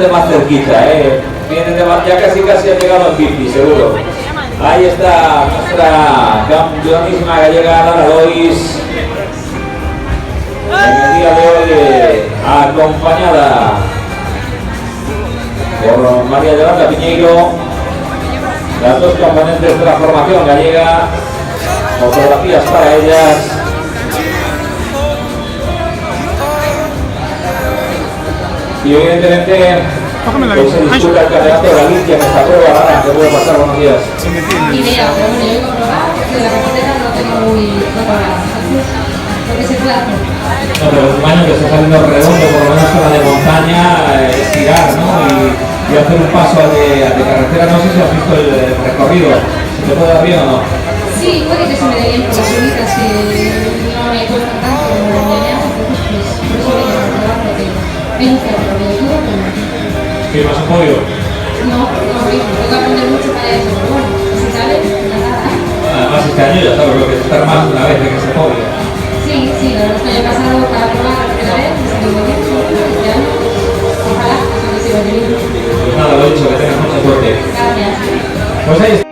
desde más cerquita, vienen de más, ya casi ha llegado al 50, seguro. Ahí está nuestra campeonísima gallega Lara Lois, en el día de hoy acompañada por María Yolanda Piñeiro, las dos componentes de la formación gallega, fotografías para ellas. Y evidentemente pues se disputa el campeonato de Galicia en esta prueba. Lara, ¿qué puede pasar? Buenos días. Idea, pero bueno, yo iba a probar, porque la carretera no tengo muy preparada, porque se puede hacer. No, pero el año que está saliendo redondo, por lo menos para de montaña, estirar, ¿no? Y hacer un paso de carretera. No sé si has visto el recorrido, ¿se te puede dar bien o no? Sí, puede que se me dé bien por las subidas, que no me cuesta tanto como la mañana, entonces pues por eso voy a probar, porque hay un cerro de todo, pero no. ¿Firmas un podio? No, tengo que aprender mucho para eso, pero bueno, si sale, nada. Además este año ya sabes lo que es estar más de una vez en ese podio. Sí, la verdad es que el año pasado para probar la primera vez, me salió muy bien, este año, ojalá, que se vaya bien. Pues nada, lo dicho, que tengas mucha suerte. Gracias. Pues ahí está.